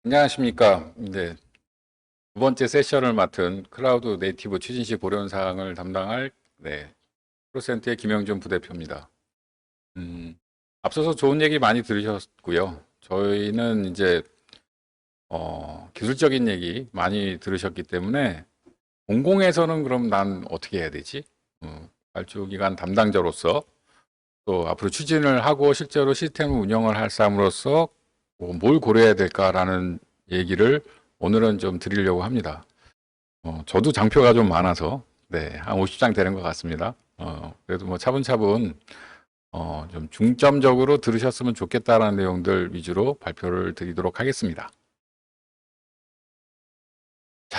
안녕하십니까. 이제 두 번째 세션을 맡은 클라우드 네이티브 추진시 보련 사항을 담당할 프로센트의 김영준 부대표입니다. 앞서서 좋은 얘기 많이 들으셨고요. 저희는 이제 기술적인 얘기 많이 들으셨기 때문에 공공에서는 그럼 난 어떻게 해야 되지? 발주기관 담당자로서 또 앞으로 추진을 하고 실제로 시스템 운영을 할 사람으로서 뭘 고려해야 될까라는 얘기를 오늘은 좀 드리려고 합니다. 저도 장표가 좀 많아서 한 50장 되는 것 같습니다. 그래도 뭐 차분차분 좀 중점적으로 들으셨으면 좋겠다라는 내용들 위주로 발표를 드리도록 하겠습니다. 자,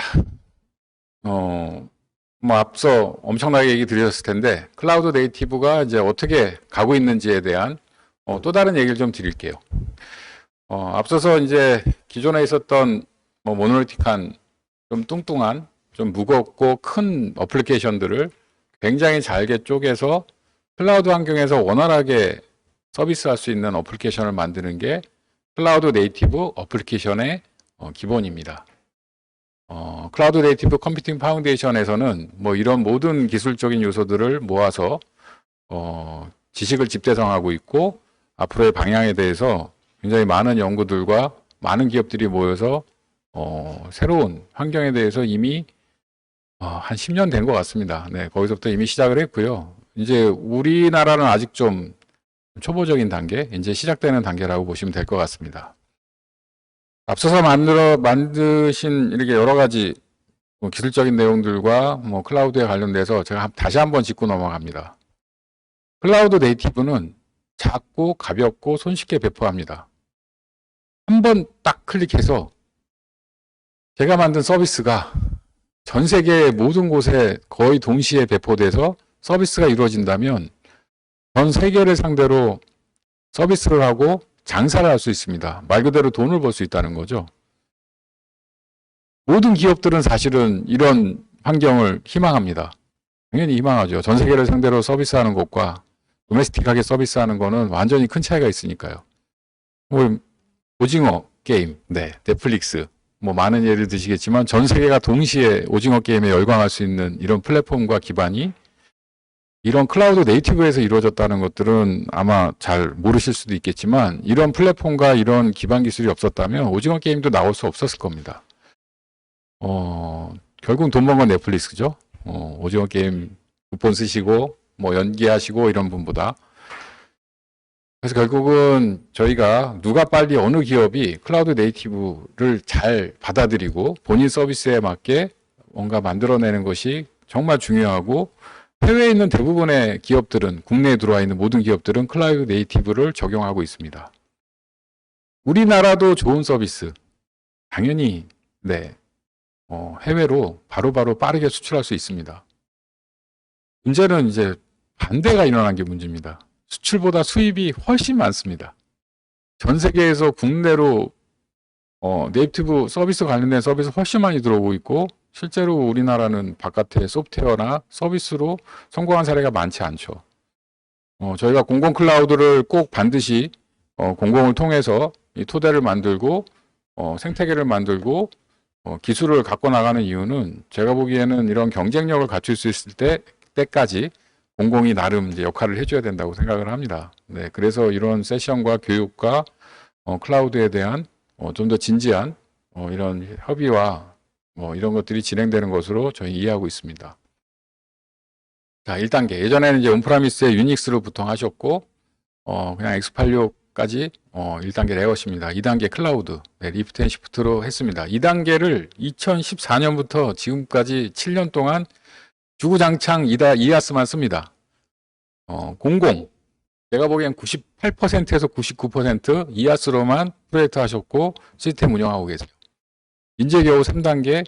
뭐 앞서 엄청나게 얘기 드렸을 텐데 클라우드 네이티브가 이제 어떻게 가고 있는지에 대한 또 다른 얘기를 좀 드릴게요. 앞서서 이제 기존에 있었던 모노리틱한 좀 뚱뚱한 좀 무겁고 큰 어플리케이션들을 굉장히 잘게 쪼개서 클라우드 환경에서 원활하게 서비스할 수 있는 어플리케이션을 만드는 게 클라우드 네이티브 어플리케이션의 기본입니다. 클라우드 네이티브 컴퓨팅 파운데이션에서는 뭐 이런 모든 기술적인 요소들을 모아서 지식을 집대성하고 있고 앞으로의 방향에 대해서 굉장히 많은 연구들과 많은 기업들이 모여서 새로운 환경에 대해서 이미 한 10년 된 것 같습니다. 네, 거기서부터 이미 시작을 했고요. 이제 우리나라는 아직 좀 초보적인 단계, 이제 시작되는 단계라고 보시면 될 것 같습니다. 앞서서 만드신 이렇게 여러 가지 기술적인 내용들과 클라우드에 관련돼서 제가 다시 한번 짚고 넘어갑니다. 클라우드 네이티브는 작고 가볍고 손쉽게 배포합니다. 한 번 딱 클릭해서 제가 만든 서비스가 전 세계의 모든 곳에 거의 동시에 배포돼서 서비스가 이루어진다면 전 세계를 상대로 서비스를 하고 장사를 할 수 있습니다. 말 그대로 돈을 벌 수 있다는 거죠. 모든 기업들은 사실은 이런 환경을 희망합니다. 당연히 희망하죠. 전 세계를 상대로 서비스하는 것과 도메스틱하게 서비스하는 거는 완전히 큰 차이가 있으니까요. 오징어 게임, 넷플릭스, 많은 예를 드시겠지만 전 세계가 동시에 오징어 게임에 열광할 수 있는 이런 플랫폼과 기반이 이런 클라우드 네이티브에서 이루어졌다는 것들은 아마 잘 모르실 수도 있겠지만 이런 플랫폼과 이런 기반 기술이 없었다면 오징어 게임도 나올 수 없었을 겁니다. 결국 돈 번 건 넷플릭스죠. 오징어 게임 쿠폰 쓰시고 연기하시고 이런 분보다. 그래서 결국은 저희가 누가 빨리 어느 기업이 클라우드 네이티브를 잘 받아들이고 본인 서비스에 맞게 뭔가 만들어내는 것이 정말 중요하고 해외에 있는 대부분의 기업들은 국내에 들어와 있는 모든 기업들은 클라우드 네이티브를 적용하고 있습니다. 우리나라도 좋은 서비스 당연히 해외로 바로바로 빠르게 수출할 수 있습니다. 문제는 이제 반대가 일어난 게 문제입니다. 수출보다 수입이 훨씬 많습니다. 전 세계에서 국내로 네이티브 서비스 관련된 서비스 훨씬 많이 들어오고 있고 실제로 우리나라는 바깥에 소프트웨어나 서비스로 성공한 사례가 많지 않죠. 저희가 공공 클라우드를 꼭 반드시 공공을 통해서 이 토대를 만들고 생태계를 만들고 기술을 갖고 나가는 이유는 제가 보기에는 이런 경쟁력을 갖출 수 있을 때까지 공공이 나름 이제 역할을 해줘야 된다고 생각을 합니다. 그래서 이런 세션과 교육과 클라우드에 대한 좀 더 진지한 이런 협의와 이런 것들이 진행되는 것으로 저희 이해하고 있습니다. 자, 1단계. 예전에는 이제 온프라미스에 유닉스로 보통 하셨고, 그냥 x86까지 1단계 레어십니다. 2단계 클라우드, 리프트 앤 시프트로 했습니다. 2단계를 2014년부터 지금까지 7년 동안 주구장창 이아스만 씁니다. 공공. 제가 보기엔 98%에서 99% 이아스로만 프로젝트 하셨고 시스템 운영하고 계세요. 이제 겨우 3단계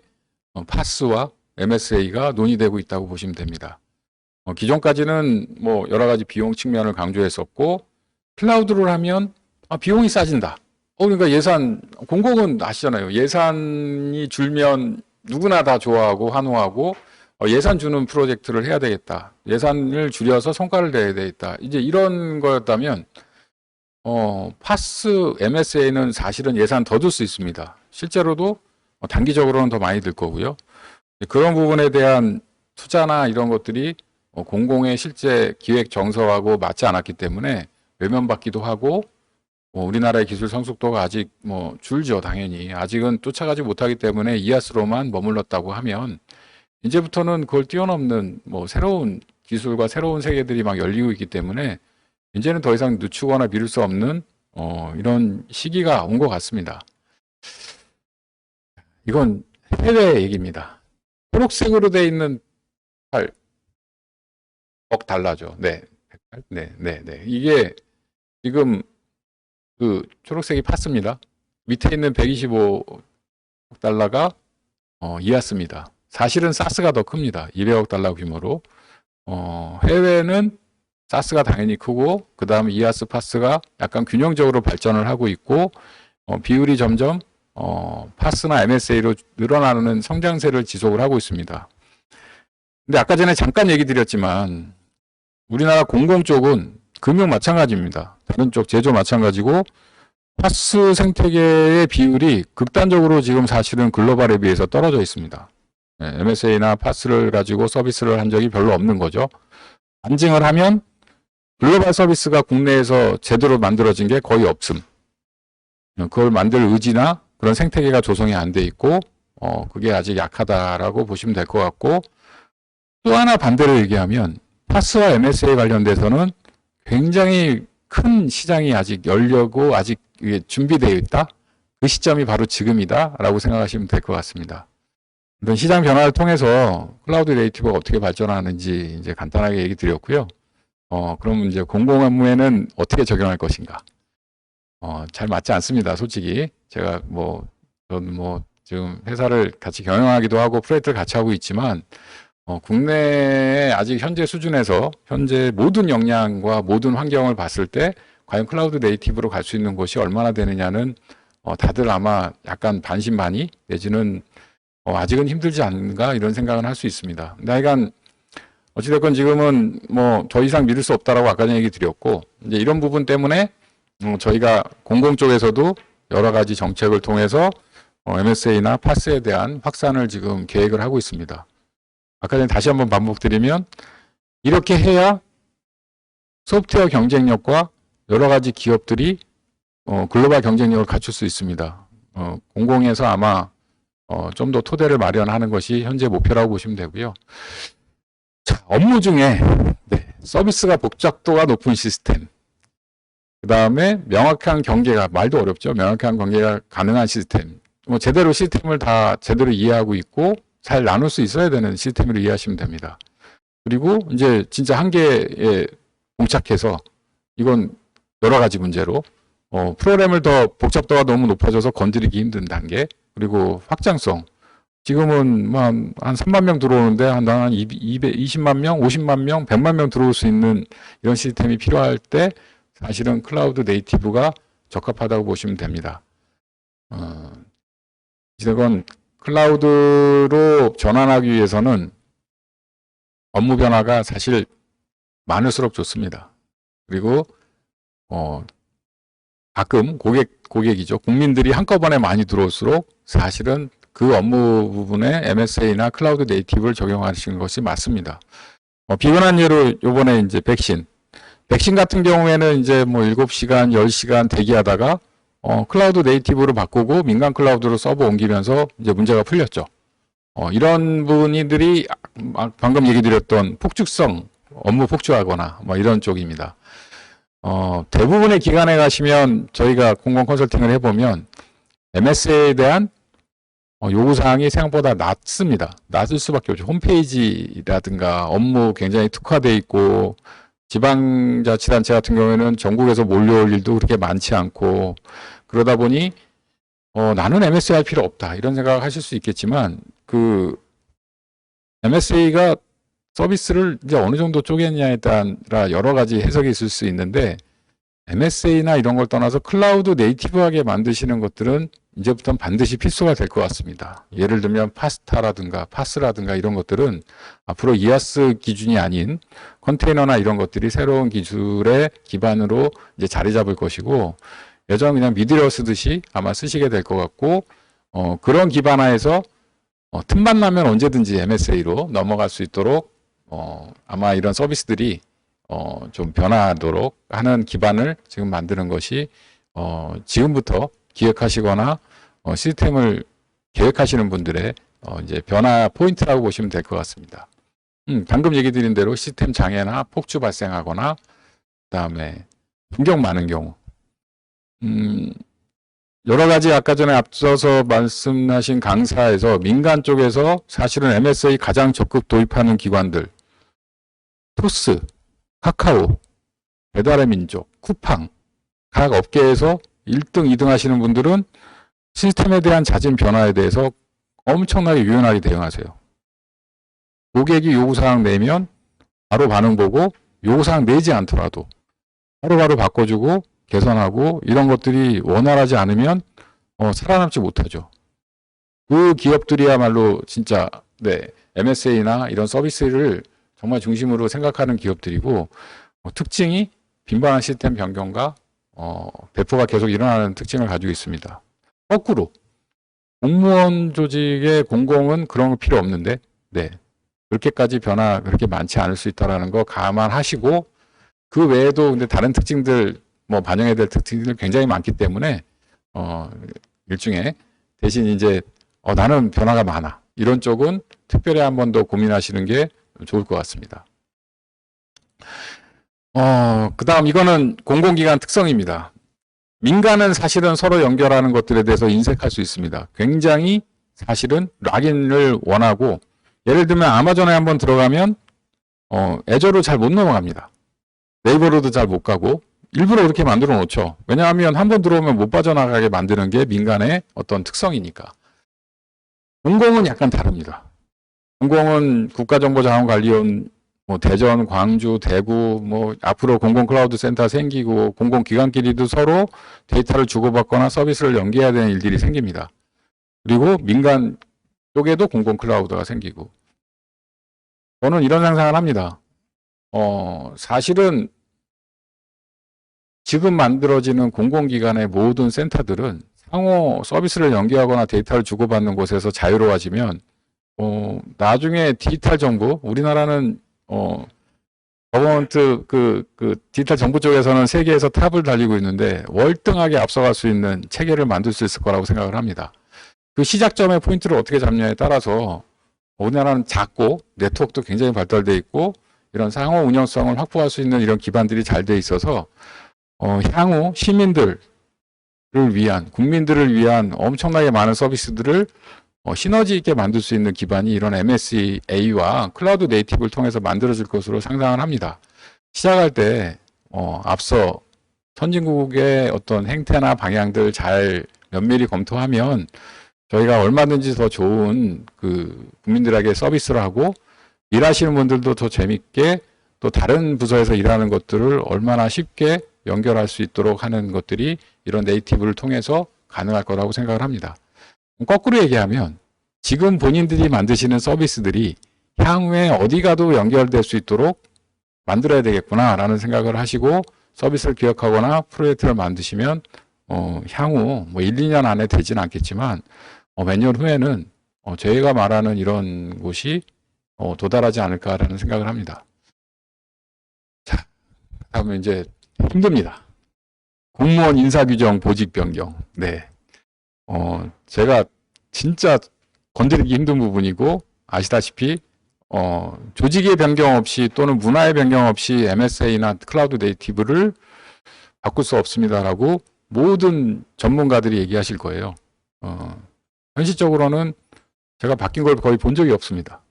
파스와 MSA가 논의되고 있다고 보시면 됩니다. 기존까지는 여러 가지 비용 측면을 강조했었고 클라우드를 하면 비용이 싸진다. 그러니까 공공은 아시잖아요. 예산이 줄면 누구나 다 좋아하고 환호하고 예산 주는 프로젝트를 해야 되겠다. 예산을 줄여서 성과를 내야 되겠다. 이제 이런 거였다면 파스 MSA는 사실은 예산 더 줄 수 있습니다. 실제로도 단기적으로는 더 많이 들 거고요. 그런 부분에 대한 투자나 이런 것들이 공공의 실제 기획 정서하고 맞지 않았기 때문에 외면받기도 하고 우리나라의 기술 성숙도가 아직 줄죠. 당연히 아직은 쫓아가지 못하기 때문에 이하스로만 머물렀다고 하면 이제부터는 그걸 뛰어넘는 새로운 기술과 새로운 세계들이 막 열리고 있기 때문에 이제는 더 이상 늦추거나 미룰 수 없는 이런 시기가 온 것 같습니다. 이건 해외 얘기입니다. 초록색으로 되어 있는 100억 달러죠. 네. 이게 지금 그 초록색이 파스입니다. 밑에 있는 125억 달러가 이하스입니다. 사실은 사스가 더 큽니다. 200억 달러 규모로. 해외는 사스가 당연히 크고 그 다음 이하스 파스가 약간 균형적으로 발전을 하고 있고 비율이 점점 파스나 MSA로 늘어나는 성장세를 지속을 하고 있습니다. 근데 아까 전에 잠깐 얘기 드렸지만 우리나라 공공 쪽은 금융 마찬가지입니다. 다른 쪽 제조 마찬가지고 파스 생태계의 비율이 극단적으로 지금 사실은 글로벌에 비해서 떨어져 있습니다. MSA나 파스를 가지고 서비스를 한 적이 별로 없는 거죠. 반증을 하면 글로벌 서비스가 국내에서 제대로 만들어진 게 거의 없음. 그걸 만들 의지나 그런 생태계가 조성이 안 돼 있고 그게 아직 약하다라고 보시면 될 것 같고 또 하나 반대로 얘기하면 파스와 MSA 관련돼서는 굉장히 큰 시장이 아직 열려고 아직 준비되어 있다. 그 시점이 바로 지금이다라고 생각하시면 될 것 같습니다. 이런 시장 변화를 통해서 클라우드 네이티브가 어떻게 발전하는지 이제 간단하게 얘기 드렸고요. 그럼 이제 공공 업무에는 어떻게 적용할 것인가? 잘 맞지 않습니다. 솔직히 제가 저는 지금 회사를 같이 경영하기도 하고 프로젝트를 같이 하고 있지만 국내에 아직 현재 수준에서 현재 모든 역량과 모든 환경을 봤을 때 과연 클라우드 네이티브로 갈 수 있는 곳이 얼마나 되느냐는 다들 아마 약간 반신반의 내지는 아직은 힘들지 않은가 이런 생각은 할 수 있습니다. 근데 하여간 어찌됐건 지금은 더 이상 미룰 수 없다라고 아까 전에 얘기 드렸고 이제 이런 부분 때문에 저희가 공공 쪽에서도 여러 가지 정책을 통해서 MSA나 파스에 대한 확산을 지금 계획을 하고 있습니다. 아까 전에 다시 한번 반복드리면 이렇게 해야 소프트웨어 경쟁력과 여러 가지 기업들이 글로벌 경쟁력을 갖출 수 있습니다. 공공에서 아마 좀 더 토대를 마련하는 것이 현재 목표라고 보시면 되고요. 자, 업무 중에 서비스가 복잡도가 높은 시스템, 그 다음에 명확한 경계가, 말도 어렵죠. 명확한 경계가 가능한 시스템. 제대로 시스템을 다 제대로 이해하고 있고 잘 나눌 수 있어야 되는 시스템으로 이해하시면 됩니다. 그리고 이제 진짜 한계에 봉착해서 이건 여러 가지 문제로 프로그램을 더 복잡도가 너무 높아져서 건드리기 힘든 단계, 그리고 확장성. 지금은 한 3만 명 들어오는데 한 220만 명, 50만 명, 100만 명 들어올 수 있는 이런 시스템이 필요할 때 사실은 클라우드 네이티브가 적합하다고 보시면 됩니다. 이건 클라우드로 전환하기 위해서는 업무 변화가 사실 많을수록 좋습니다. 그리고 가끔 고객이죠. 국민들이 한꺼번에 많이 들어올수록 사실은 그 업무 부분에 MSA나 클라우드 네이티브를 적용하시는 것이 맞습니다. 비근한 예로 요번에 이제 백신 같은 경우에는 이제 7시간, 10시간 대기하다가 클라우드 네이티브로 바꾸고 민간 클라우드로 서버 옮기면서 이제 문제가 풀렸죠. 이런 분들이 방금 얘기 드렸던 폭죽성 업무 폭주하거나 이런 쪽입니다. 대부분의 기관에 가시면 저희가 공공 컨설팅을 해보면 MSA에 대한 요구사항이 생각보다 낮습니다. 낮을 수밖에 없죠. 홈페이지라든가 업무 굉장히 특화되어 있고 지방자치단체 같은 경우에는 전국에서 몰려올 일도 그렇게 많지 않고 그러다 보니 나는 MSA 할 필요 없다 이런 생각을 하실 수 있겠지만 그 MSA가 서비스를 이제 어느 정도 쪼개느냐에 따라 여러 가지 해석이 있을 수 있는데 MSA나 이런 걸 떠나서 클라우드 네이티브하게 만드시는 것들은 이제부터는 반드시 필수가 될 것 같습니다. 예를 들면 파스타라든가 파스라든가 이런 것들은 앞으로 이하스 기준이 아닌 컨테이너나 이런 것들이 새로운 기술의 기반으로 이제 자리 잡을 것이고 예전 그냥 미드웨어 쓰듯이 아마 쓰시게 될 것 같고 그런 기반 하에서 틈만 나면 언제든지 MSA로 넘어갈 수 있도록 아마 이런 서비스들이 좀 변화하도록 하는 기반을 지금 만드는 것이 지금부터 기획하시거나 시스템을 계획하시는 분들의 이제 변화 포인트라고 보시면 될 것 같습니다. 방금 얘기 드린 대로 시스템 장애나 폭주 발생하거나 그다음에 변경 많은 경우 여러 가지 아까 전에 앞서서 말씀하신 강사에서 민간 쪽에서 사실은 MSA 가장 적극 도입하는 기관들 토스, 카카오, 배달의 민족, 쿠팡 각 업계에서 1등, 2등 하시는 분들은 시스템에 대한 잦은 변화에 대해서 엄청나게 유연하게 대응하세요. 고객이 요구사항 내면 바로 반응 보고 요구사항 내지 않더라도 바로바로 바꿔주고 개선하고 이런 것들이 원활하지 않으면 살아남지 못하죠. 그 기업들이야말로 진짜 MSA나 이런 서비스를 정말 중심으로 생각하는 기업들이고 특징이 빈번한 시스템 변경과 배포가 계속 일어나는 특징을 가지고 있습니다. 거꾸로 공무원 조직의 공공은 그런 거 필요 없는데 그렇게까지 변화 그렇게 많지 않을 수 있다는 거 감안하시고 그 외에도 근데 다른 특징들 반영해야 될 특징들이 굉장히 많기 때문에 일종의 대신 이제 나는 변화가 많아 이런 쪽은 특별히 한 번 더 고민하시는 게 좋을 것 같습니다. 그 다음 이거는 공공기관 특성입니다. 민간은 사실은 서로 연결하는 것들에 대해서 인색할 수 있습니다. 굉장히 사실은 락인을 원하고 예를 들면 아마존에 한번 들어가면 애저로 잘 못 넘어갑니다. 네이버로도 잘 못 가고 일부러 그렇게 만들어 놓죠. 왜냐하면 한번 들어오면 못 빠져나가게 만드는 게 민간의 어떤 특성이니까. 공공은 약간 다릅니다. 공공은 국가정보자원관리원 대전, 광주, 대구 앞으로 공공클라우드 센터 생기고 공공기관끼리도 서로 데이터를 주고받거나 서비스를 연계해야 되는 일들이 생깁니다. 그리고 민간 쪽에도 공공클라우드가 생기고 저는 이런 상상을 합니다. 사실은 지금 만들어지는 공공기관의 모든 센터들은 상호 서비스를 연계하거나 데이터를 주고받는 곳에서 자유로워지면 나중에 디지털 정부 우리나라는 거버먼트 그 디지털 정부 쪽에서는 세계에서 탑을 달리고 있는데 월등하게 앞서갈 수 있는 체계를 만들 수 있을 거라고 생각을 합니다. 그 시작점의 포인트를 어떻게 잡냐에 따라서 우리나라는 작고 네트워크도 굉장히 발달되어 있고 이런 상호 운영성을 확보할 수 있는 이런 기반들이 잘 돼 있어서 향후 시민들을 위한 국민들을 위한 엄청나게 많은 서비스들을 시너지 있게 만들 수 있는 기반이 이런 MSA와 클라우드 네이티브를 통해서 만들어질 것으로 상상을 합니다. 시작할 때 앞서 선진국의 어떤 행태나 방향들 잘 면밀히 검토하면 저희가 얼마든지 더 좋은 국민들에게 서비스를 하고 일하시는 분들도 더 재밌게 또 다른 부서에서 일하는 것들을 얼마나 쉽게 연결할 수 있도록 하는 것들이 이런 네이티브를 통해서 가능할 거라고 생각을 합니다. 거꾸로 얘기하면 지금 본인들이 만드시는 서비스들이 향후에 어디 가도 연결될 수 있도록 만들어야 되겠구나라는 생각을 하시고 서비스를 기획하거나 프로젝트를 만드시면 향후 1, 2년 안에 되지는 않겠지만 몇 년 후에는 저희가 말하는 이런 곳이 도달하지 않을까라는 생각을 합니다. 자, 다음에 이제 힘듭니다. 공무원 인사규정 보직 변경. 제가 진짜 건드리기 힘든 부분이고 아시다시피 조직의 변경 없이 또는 문화의 변경 없이 MSA나 클라우드 네이티브를 바꿀 수 없습니다라고 모든 전문가들이 얘기하실 거예요. 현실적으로는 제가 바뀐 걸 거의 본 적이 없습니다.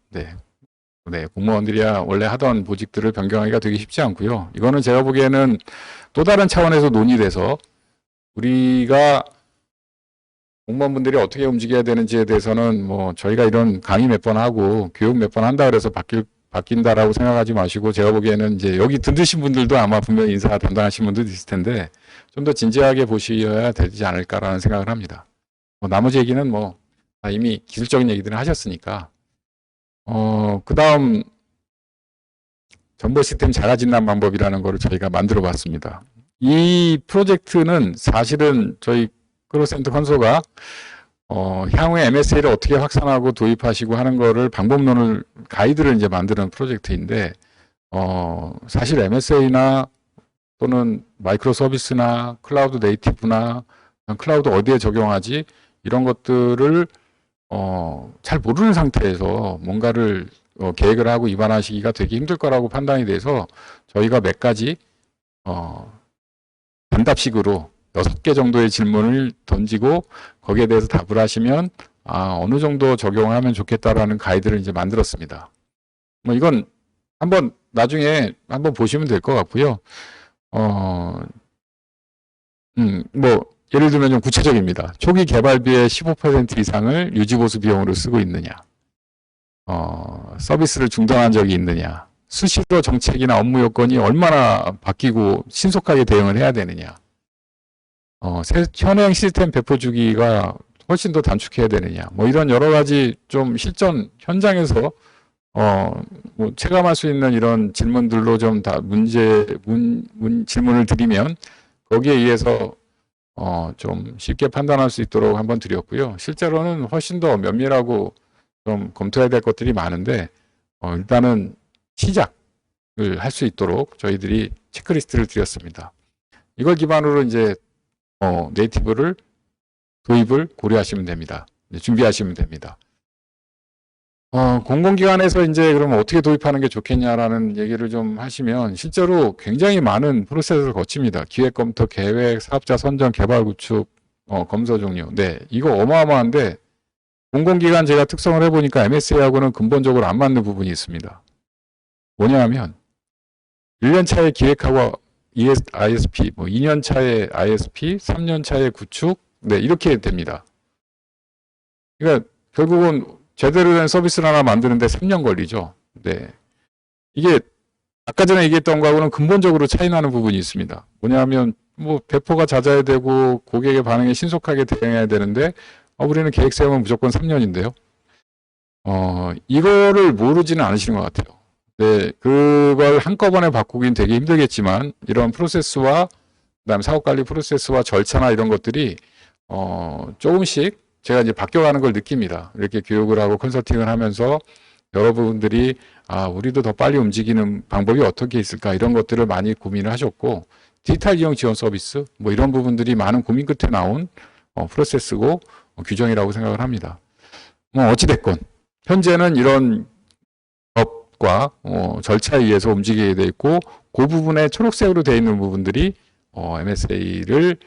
공무원들이야 원래 하던 보직들을 변경하기가 되게 쉽지 않고요. 이거는 제가 보기에는 또 다른 차원에서 논의돼서 우리가 공무원분들이 어떻게 움직여야 되는지에 대해서는 저희가 이런 강의 몇 번 하고 교육 몇 번 한다 그래서 바뀐다라고 생각하지 마시고 제가 보기에는 이제 여기 들으신 분들도 아마 분명히 인사 담당하신 분들도 있을 텐데 좀 더 진지하게 보셔야 되지 않을까라는 생각을 합니다. 나머지 얘기는 이미 기술적인 얘기들은 하셨으니까 그 다음 정보 시스템 자가 진단 방법이라는 거를 저희가 만들어 봤습니다. 이 프로젝트는 사실은 저희 크로스센터 컨소가 향후에 MSA를 어떻게 확산하고 도입하시고 하는 거를 방법론을 가이드를 이제 만드는 프로젝트인데 사실 MSA나 또는 마이크로 서비스나 클라우드 네이티브나 클라우드 어디에 적용하지 이런 것들을 잘 모르는 상태에서 뭔가를 계획을 하고 입안하시기가 되게 힘들 거라고 판단이 돼서 저희가 몇 가지 단답식으로 6개 정도의 질문을 던지고 거기에 대해서 답을 하시면 어느 정도 적용하면 좋겠다라는 가이드를 이제 만들었습니다. 뭐 이건 한번 나중에 한번 보시면 될 것 같고요. 뭐 예를 들면 좀 구체적입니다. 초기 개발비의 15% 이상을 유지보수 비용으로 쓰고 있느냐, 서비스를 중단한 적이 있느냐, 수시로 정책이나 업무 요건이 얼마나 바뀌고 신속하게 대응을 해야 되느냐, 현행 시스템 배포 주기가 훨씬 더 단축해야 되느냐, 뭐 이런 여러 가지 좀 실전 현장에서 뭐 체감할 수 있는 이런 질문들로 좀 다 질문을 드리면 거기에 의해서 좀 쉽게 판단할 수 있도록 한번 드렸고요. 실제로는 훨씬 더 면밀하고 좀 검토해야 될 것들이 많은데 일단은 시작을 할 수 있도록 저희들이 체크리스트를 드렸습니다. 이걸 기반으로 이제 네이티브를 도입을 고려하시면 됩니다. 준비하시면 됩니다. 공공기관에서 이제 그러면 어떻게 도입하는 게 좋겠냐라는 얘기를 좀 하시면 실제로 굉장히 많은 프로세스를 거칩니다. 기획검토, 계획, 사업자 선정, 개발 구축, 검사 종료. 네, 이거 어마어마한데 공공기관 제가 특성을 해보니까 MSA하고는 근본적으로 안 맞는 부분이 있습니다. 뭐냐 하면 1년 차에 기획하고 ISP, 뭐 2년 차에 ISP, 3년 차에 구축, 네, 이렇게 됩니다. 그러니까 결국은 제대로 된 서비스를 하나 만드는데 3년 걸리죠. 네. 이게 아까 전에 얘기했던 거하고는 근본적으로 차이 나는 부분이 있습니다. 뭐냐면 뭐 배포가 잦아야 되고 고객의 반응에 신속하게 대응해야 되는데 우리는 계획 세우면 무조건 3년인데요. 이거를 모르지는 않으시는 것 같아요. 네, 그걸 한꺼번에 바꾸긴 되게 힘들겠지만 이런 프로세스와 그다음 사업관리 프로세스와 절차나 이런 것들이 조금씩 제가 이제 바뀌어가는 걸 느낍니다. 이렇게 교육을 하고 컨설팅을 하면서 여러분들이 우리도 더 빨리 움직이는 방법이 어떻게 있을까 이런 것들을 많이 고민을 하셨고 디지털 이용 지원 서비스 뭐 이런 부분들이 많은 고민 끝에 나온 프로세스고 규정이라고 생각을 합니다. 뭐 어찌됐건 현재는 이런 법과 절차에 의해서 움직이게 돼 있고 그 부분에 초록색으로 되어 있는 부분들이 MSA를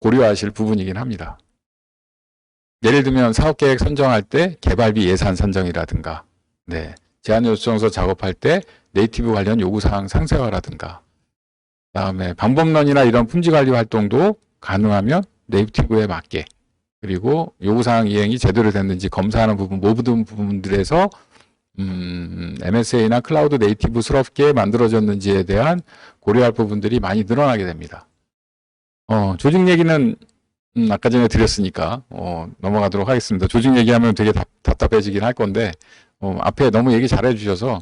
고려하실 부분이긴 합니다. 예를 들면 사업계획 선정할 때 개발비 예산 선정이라든가 네, 제안 요청서 작업할 때 네이티브 관련 요구사항 상세화라든가 그다음에 방법론이나 이런 품질관리 활동도 가능하면 네이티브에 맞게 그리고 요구사항 이행이 제대로 됐는지 검사하는 부분 모든 부분들에서 MSA나 클라우드 네이티브스럽게 만들어졌는지에 대한 고려할 부분들이 많이 늘어나게 됩니다. 조직 얘기는 아까 전에 드렸으니까 넘어가도록 하겠습니다. 조직 얘기하면 되게 답답해지긴 할 건데 앞에 너무 얘기 잘해 주셔서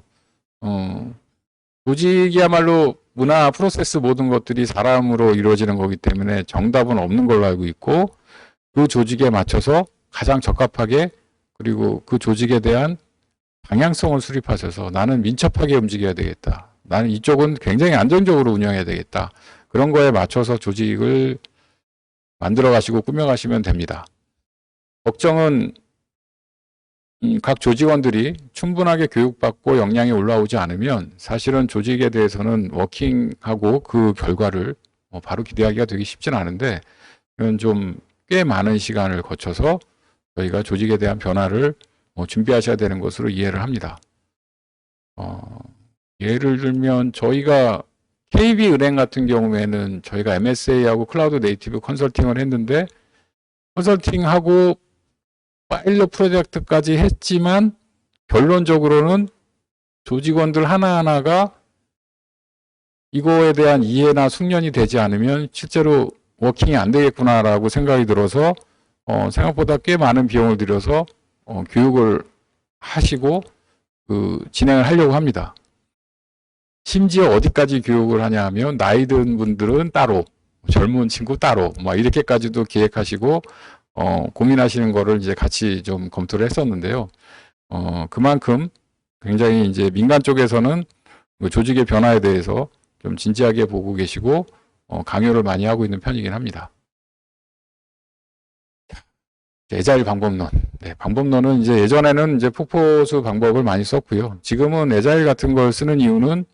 조직이야말로 문화, 프로세스 모든 것들이 사람으로 이루어지는 거기 때문에 정답은 없는 걸로 알고 있고 그 조직에 맞춰서 가장 적합하게 그리고 그 조직에 대한 방향성을 수립하셔서 나는 민첩하게 움직여야 되겠다. 나는 이쪽은 굉장히 안정적으로 운영해야 되겠다. 그런 거에 맞춰서 조직을 만들어 가시고 꾸며 가시면 됩니다. 걱정은 각 조직원들이 충분하게 교육받고 역량이 올라오지 않으면 사실은 조직에 대해서는 워킹하고 그 결과를 바로 기대하기가 되게 쉽진 않은데 이건 좀 꽤 많은 시간을 거쳐서 저희가 조직에 대한 변화를 준비하셔야 되는 것으로 이해를 합니다. 예를 들면 저희가 KB은행 같은 경우에는 저희가 MSA하고 클라우드 네이티브 컨설팅을 했는데 컨설팅하고 파일럿 프로젝트까지 했지만 결론적으로는 조직원들 하나하나가 이거에 대한 이해나 숙련이 되지 않으면 실제로 워킹이 안 되겠구나라고 생각이 들어서 생각보다 꽤 많은 비용을 들여서 교육을 하시고 진행을 하려고 합니다. 심지어 어디까지 교육을 하냐 하면 나이 든 분들은 따로 젊은 친구 따로 막 이렇게까지도 기획하시고 고민하시는 거를 이제 같이 좀 검토를 했었는데요. 그만큼 굉장히 이제 민간 쪽에서는 그 조직의 변화에 대해서 좀 진지하게 보고 계시고, 강요를 많이 하고 있는 편이긴 합니다. 애자일 방법론. 네, 방법론은 이제 예전에는 이제 폭포수 방법을 많이 썼고요. 지금은 애자일 같은 걸 쓰는 이유는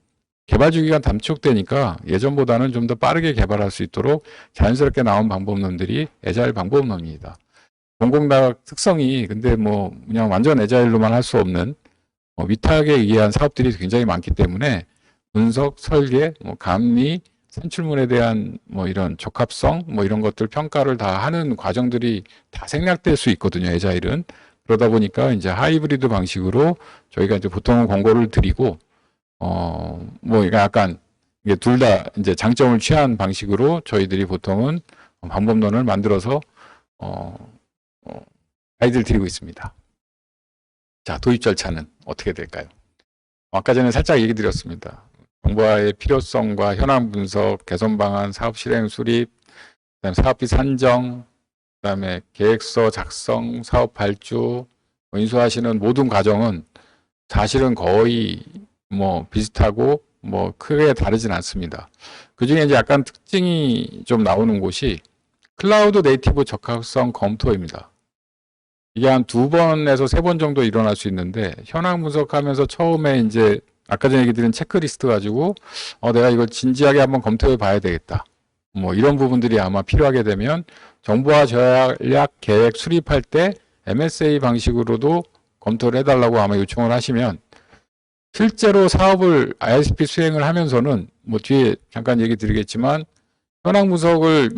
개발 주기가 단축되니까 예전보다는 좀 더 빠르게 개발할 수 있도록 자연스럽게 나온 방법론들이 애자일 방법론입니다. 공공다학 특성이 근데 뭐 그냥 완전 애자일로만 할 수 없는 위탁에 의한 사업들이 굉장히 많기 때문에 분석, 설계, 감리, 산출물에 대한 이런 적합성, 이런 것들 평가를 다 하는 과정들이 다 생략될 수 있거든요, 애자일은. 그러다 보니까 이제 하이브리드 방식으로 저희가 이제 보통은 권고를 드리고, 약간 이게 둘 다 이제 장점을 취한 방식으로 저희들이 보통은 방법론을 만들어서, 가이드를 드리고 있습니다. 자, 도입 절차는 어떻게 될까요? 아까 전에 살짝 얘기 드렸습니다. 정보화의 필요성과 현황 분석, 개선 방안, 사업 실행 수립, 그다음에 사업비 산정, 그다음에 계획서 작성, 사업 발주, 인수하시는 모든 과정은 사실은 거의 비슷하고 크게 다르진 않습니다. 그 중에 이제 약간 특징이 좀 나오는 곳이 클라우드 네이티브 적합성 검토입니다. 이게 한 2번에서 3번 정도 일어날 수 있는데, 현황 분석하면서 처음에 이제 아까 전에 얘기 드린 체크리스트 가지고 내가 이걸 진지하게 한번 검토해 봐야 되겠다. 이런 부분들이 아마 필요하게 되면 정보화 전략 계획 수립할 때 MSA 방식으로도 검토를 해달라고 아마 요청을 하시면, 실제로 사업을 ISP 수행을 하면서는 뒤에 잠깐 얘기 드리겠지만 현황 분석을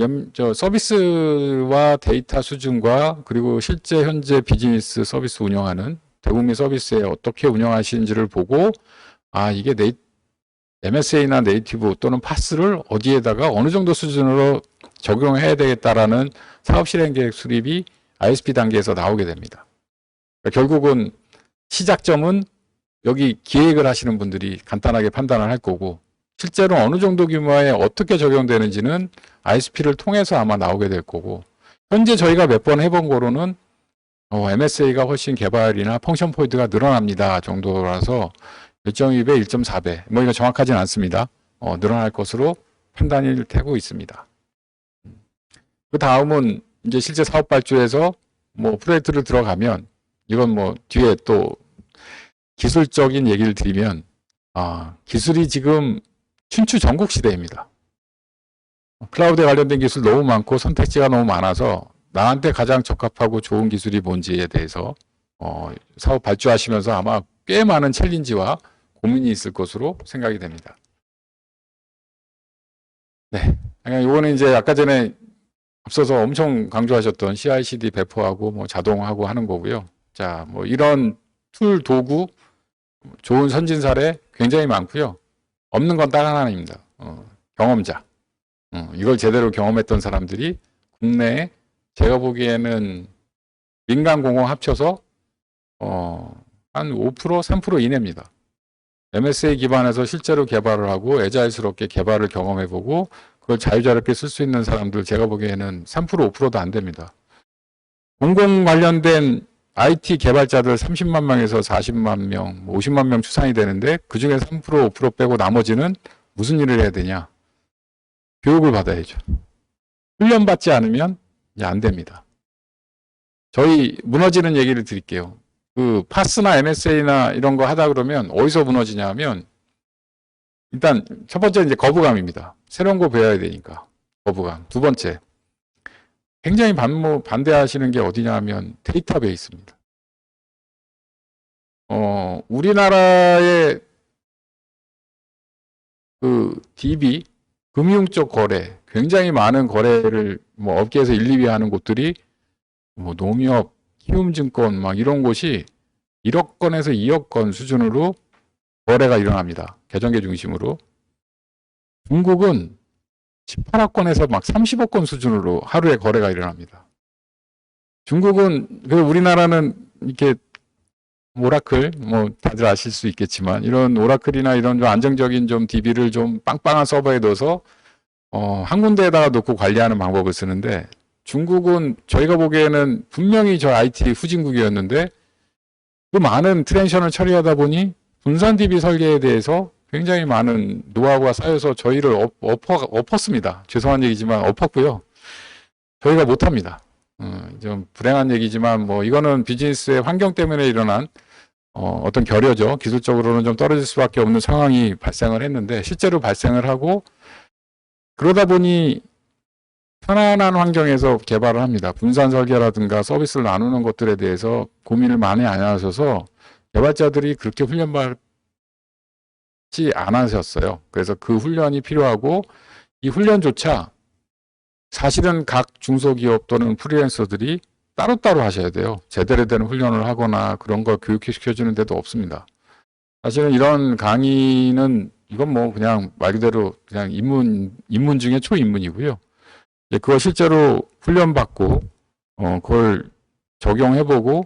서비스와 데이터 수준과 그리고 실제 현재 비즈니스 서비스 운영하는 대국민 서비스에 어떻게 운영하시는지를 보고 이게 MSA나 네이티브 또는 파스를 어디에다가 어느 정도 수준으로 적용해야 되겠다라는 사업 실행 계획 수립이 ISP 단계에서 나오게 됩니다. 그러니까 결국은 시작점은 여기 기획을 하시는 분들이 간단하게 판단을 할 거고, 실제로 어느 정도 규모에 어떻게 적용되는지는 ISP를 통해서 아마 나오게 될 거고, 현재 저희가 몇 번 해본 거로는 MSA가 훨씬 개발이나 펑션 포인트가 늘어납니다 정도라서 1.2배, 1.4배 이거 정확하진 않습니다. 늘어날 것으로 판단이 되고 있습니다. 그 다음은 이제 실제 사업 발주에서 프로젝트를 들어가면, 이건 뒤에 또 기술적인 얘기를 드리면, 기술이 지금 춘추 전국 시대입니다. 클라우드에 관련된 기술 너무 많고 선택지가 너무 많아서 나한테 가장 적합하고 좋은 기술이 뭔지에 대해서 사업 발주하시면서 아마 꽤 많은 챌린지와 고민이 있을 것으로 생각이 됩니다. 네, 이거는 이제 아까 전에 앞서서 엄청 강조하셨던 CI/CD 배포하고 자동하고 하는 거고요. 자, 이런 툴 도구 좋은 선진 사례 굉장히 많고요. 없는 건 딱 하나입니다. 경험자. 이걸 제대로 경험했던 사람들이 국내에 제가 보기에는 민간 공공 합쳐서 한 5%, 3% 이내입니다. MSA 기반에서 실제로 개발을 하고 애자일스럽게 개발을 경험해보고 그걸 자유자재롭게 쓸 수 있는 사람들 제가 보기에는 3%, 5%도 안 됩니다. 공공 관련된 IT 개발자들 30만 명에서 40만 명, 50만 명 추산이 되는데 그중에 3%, 5% 빼고 나머지는 무슨 일을 해야 되냐? 교육을 받아야죠. 훈련받지 않으면 이제 안 됩니다. 저희 무너지는 얘기를 드릴게요. 그 파스나 MSA나 이런 거 하다 그러면 어디서 무너지냐 하면, 일단 첫 번째 이제 거부감입니다. 새로운 거 배워야 되니까 거부감. 두 번째, 굉장히 반대하시는 게 어디냐 하면 데이터베이스입니다. 우리나라의 그 DB, 금융 쪽 거래, 굉장히 많은 거래를 업계에서 1, 2위 하는 곳들이 농협, 키움증권 이런 곳이 1억 건에서 2억 건 수준으로 거래가 일어납니다. 계정계 중심으로. 중국은 18억 건에서 30억 건 수준으로 하루에 거래가 일어납니다. 중국은, 우리나라는 이렇게 오라클, 다들 아실 수 있겠지만, 이런 오라클이나 이런 좀 안정적인 좀 DB를 좀 빵빵한 서버에 넣어서, 한 군데에다가 놓고 관리하는 방법을 쓰는데, 중국은 저희가 보기에는 분명히 저 IT 후진국이었는데 그 많은 트랜지션을 처리하다 보니 분산 DB 설계에 대해서 굉장히 많은 노하우가 쌓여서 저희를 엎었습니다. 죄송한 얘기지만 엎었고요. 저희가 못합니다. 좀 불행한 얘기지만 뭐 이거는 비즈니스의 환경 때문에 일어난 어떤 결여죠. 기술적으로는 좀 떨어질 수밖에 없는 상황이 발생을 했는데 실제로 발생을 하고 그러다 보니 편안한 환경에서 개발을 합니다. 분산 설계라든가 서비스를 나누는 것들에 대해서 고민을 많이 안 하셔서 개발자들이 그렇게 훈련받지 않으셨어요. 그래서 그 훈련이 필요하고 이 훈련조차 사실은 각 중소기업 또는 프리랜서들이 따로따로 하셔야 돼요. 제대로 된 훈련을 하거나 그런 걸 교육시켜주는 데도 없습니다. 사실은 이런 강의는 이건 뭐 그냥 말 그대로 그냥 입문 중에 초입문이고요. 그걸 실제로 훈련받고 그걸 적용해보고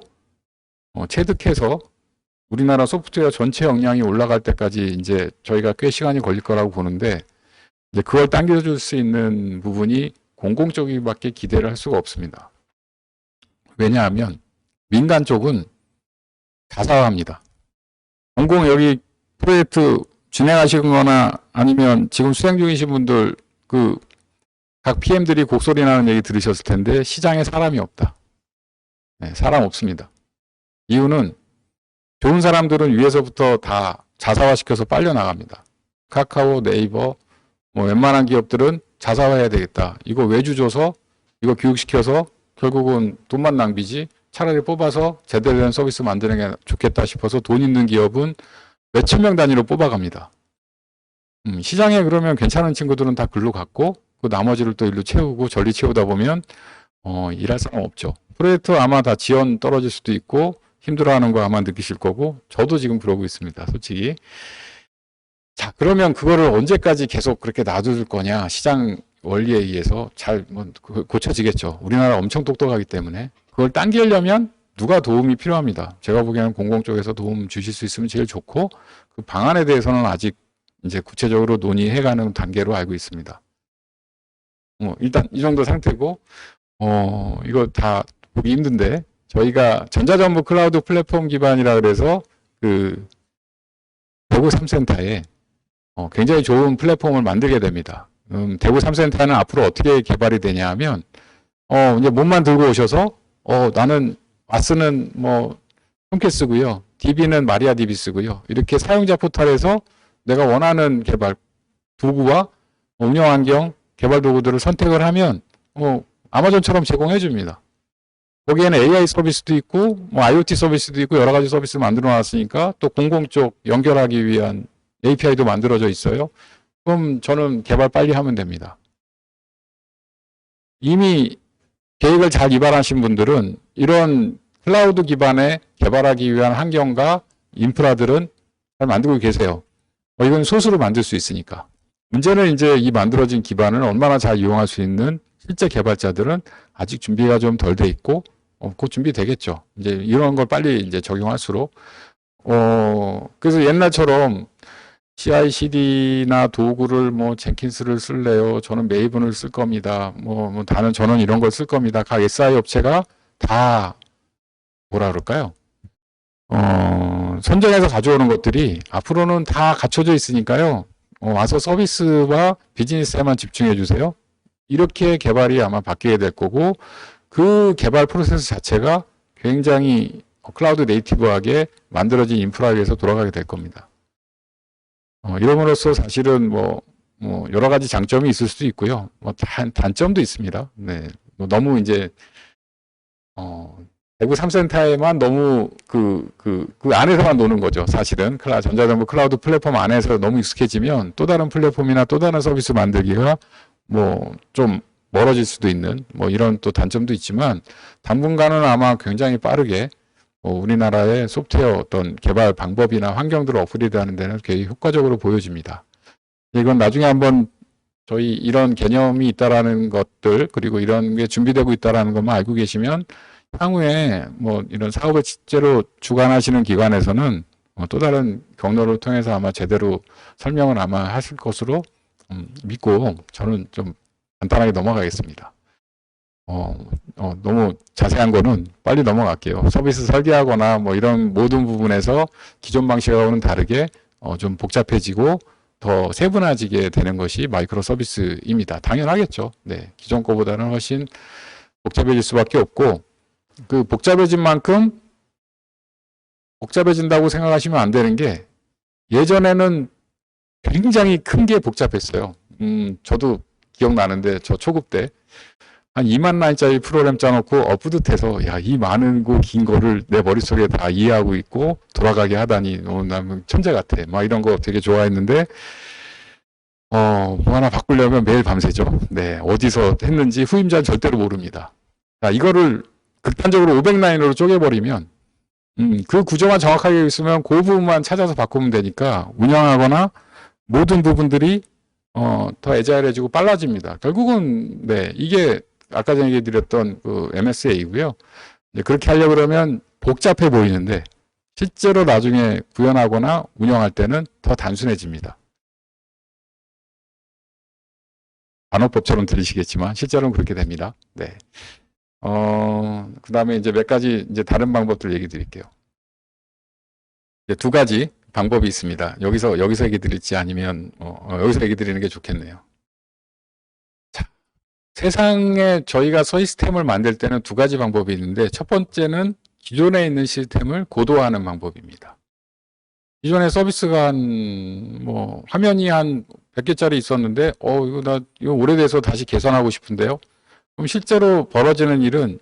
체득해서 우리나라 소프트웨어 전체 역량이 올라갈 때까지 이제 저희가 꽤 시간이 걸릴 거라고 보는데 이제 그걸 당겨줄 수 있는 부분이 공공 쪽밖에 기대를 할 수가 없습니다. 왜냐하면 민간 쪽은 자사화합니다. 공공 여기 프로젝트 진행하시거나 아니면 지금 수행 중이신 분들 각 PM들이 곡소리 나는 얘기 들으셨을 텐데 시장에 사람이 없다. 네, 사람 없습니다. 이유는 좋은 사람들은 위에서부터 다 자사화시켜서 빨려 나갑니다. 카카오, 네이버, 뭐 웬만한 기업들은 자사화해야 되겠다. 이거 외주 줘서 이거 교육시켜서 결국은 돈만 낭비지 차라리 뽑아서 제대로 된 서비스 만드는 게 좋겠다 싶어서 돈 있는 기업은 몇천 명 단위로 뽑아갑니다. 시장에 그러면 괜찮은 친구들은 다 글로 갔고 그 나머지를 또 일로 채우고 전리 채우다 보면 일할 사람 없죠. 프로젝트 아마 다 지원 떨어질 수도 있고 힘들어하는 거 아마 느끼실 거고 저도 지금 그러고 있습니다. 솔직히. 자, 그러면 그거를 언제까지 계속 그렇게 놔둘 거냐. 시장 원리에 의해서 잘 고쳐지겠죠. 우리나라 엄청 똑똑하기 때문에. 그걸 당기려면 누가 도움이 필요합니다. 제가 보기에는 공공 쪽에서 도움 주실 수 있으면 제일 좋고 그 방안에 대해서는 아직 이제 구체적으로 논의해가는 단계로 알고 있습니다. 일단 이 정도 상태고 이거 다 보기 힘든데 저희가 전자정부 클라우드 플랫폼 기반이라 그래서 그 대구 3센터에 굉장히 좋은 플랫폼을 만들게 됩니다. 대구 3센터는 앞으로 어떻게 개발이 되냐 하면 이제 몸만 들고 오셔서 나는 와스는 뭐 홈캐 쓰고요. DB는 마리아 DB 쓰고요. 이렇게 사용자 포털에서 내가 원하는 개발 도구와 운영 환경, 개발 도구들을 선택을 하면 아마존처럼 제공해 줍니다. 거기에는 AI 서비스도 있고 뭐 IoT 서비스도 있고 여러 가지 서비스를 만들어 놨으니까 또 공공 쪽 연결하기 위한 API도 만들어져 있어요. 그럼 저는 개발 빨리 하면 됩니다. 이미 계획을 잘 이발하신 분들은 이런 클라우드 기반의 개발하기 위한 환경과 인프라들은 잘 만들고 계세요. 이건 소수로 만들 수 있으니까. 문제는 이제 이 만들어진 기반을 얼마나 잘 이용할 수 있는 실제 개발자들은 아직 준비가 좀 덜 돼 있고, 곧 준비되겠죠. 이제 이런 걸 빨리 이제 적용할수록. 그래서 옛날처럼 CI/CD나 도구를 뭐 젠킨스를 쓸래요. 저는 메이븐을 쓸 겁니다. 저는 이런 걸 쓸 겁니다. 각 SI 업체가 다 뭐라 그럴까요? 선정해서 가져오는 것들이 앞으로는 다 갖춰져 있으니까요. 와서 서비스와 비즈니스에만 집중해 주세요. 이렇게 개발이 아마 바뀌게 될 거고 그 개발 프로세스 자체가 굉장히 클라우드 네이티브하게 만들어진 인프라에 의해서 돌아가게 될 겁니다. 이름으로써 사실은 여러 가지 장점이 있을 수도 있고요. 단점도 있습니다. 네. 너무 이제 대구 3센터에만 너무 그 안에서만 노는 거죠. 사실은 전자정부 클라우드 플랫폼 안에서 너무 익숙해지면 또 다른 플랫폼이나 또 다른 서비스 만들기가 좀 멀어질 수도 있는 이런 또 단점도 있지만 당분간은 아마 굉장히 빠르게 우리나라의 소프트웨어 어떤 개발 방법이나 환경들을 업그레이드하는 데는 굉장히 효과적으로 보여집니다. 이건 나중에 한번 저희 이런 개념이 있다라는 것들 그리고 이런 게 준비되고 있다라는 것만 알고 계시면 향후에 이런 사업을 실제로 주관하시는 기관에서는 또 다른 경로를 통해서 아마 제대로 설명을 아마 하실 것으로 믿고 저는 좀 간단하게 넘어가겠습니다. 너무 자세한 거는 빨리 넘어갈게요. 서비스 설계하거나 뭐 이런 모든 부분에서 기존 방식하고는 다르게 좀 복잡해지고 더 세분화지게 되는 것이 마이크로 서비스입니다. 당연하겠죠. 네, 기존 거보다는 훨씬 복잡해질 수밖에 없고, 그 복잡해진 만큼 복잡해진다고 생각하시면 안 되는 게, 예전에는 굉장히 큰 게 복잡했어요. 저도 기억나는데 저 초급 때 한 2만 라인짜리 프로그램 짜놓고 뿌듯해서 야, 이 많은 거 긴 거를 내 머릿속에 다 이해하고 있고 돌아가게 하다니 난 천재 같아. 막 이런 거 되게 좋아했는데 뭐 하나 바꾸려면 매일 밤새죠. 네, 어디서 했는지 후임자는 절대로 모릅니다. 자, 이거를 극단적으로 500라인으로 쪼개버리면 그 구조만 정확하게 있으면 그 부분만 찾아서 바꾸면 되니까 운영하거나 모든 부분들이 더 애자일해지고 빨라집니다. 결국은 네, 이게 아까 전에 얘기 드렸던 그 MSA이고요. 그렇게 하려고 그러면 복잡해 보이는데 실제로 나중에 구현하거나 운영할 때는 더 단순해집니다. 반어법처럼 들리시겠지만 실제로는 그렇게 됩니다. 네. 그 다음에 이제 몇 가지 이제 다른 방법들 얘기 드릴게요. 이제 두 가지 방법이 있습니다. 여기서 얘기 드릴지 아니면 여기서 얘기 드리는 게 좋겠네요. 자, 세상에 저희가 시스템을 만들 때는 두 가지 방법이 있는데 첫 번째는 기존에 있는 시스템을 고도화하는 방법입니다. 기존에 서비스가 화면이 한 100개짜리 있었는데 이거 오래돼서 다시 개선하고 싶은데요. 그럼 실제로 벌어지는 일은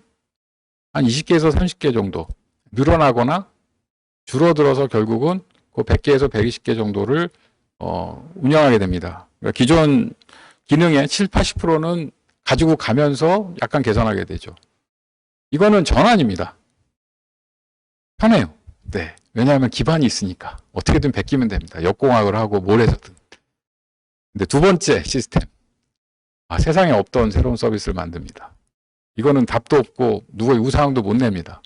한 20개에서 30개 정도 늘어나거나 줄어들어서 결국은 그 100개에서 120개 정도를 운영하게 됩니다. 그러니까 기존 기능의 7, 80%는 가지고 가면서 약간 개선하게 되죠. 이거는 전환입니다. 편해요. 네. 왜냐하면 기반이 있으니까 어떻게든 베끼면 됩니다. 역공학을 하고 뭘 해서든. 근데 두 번째 시스템. 세상에 없던 새로운 서비스를 만듭니다. 이거는 답도 없고 누구의 우상도 못 냅니다.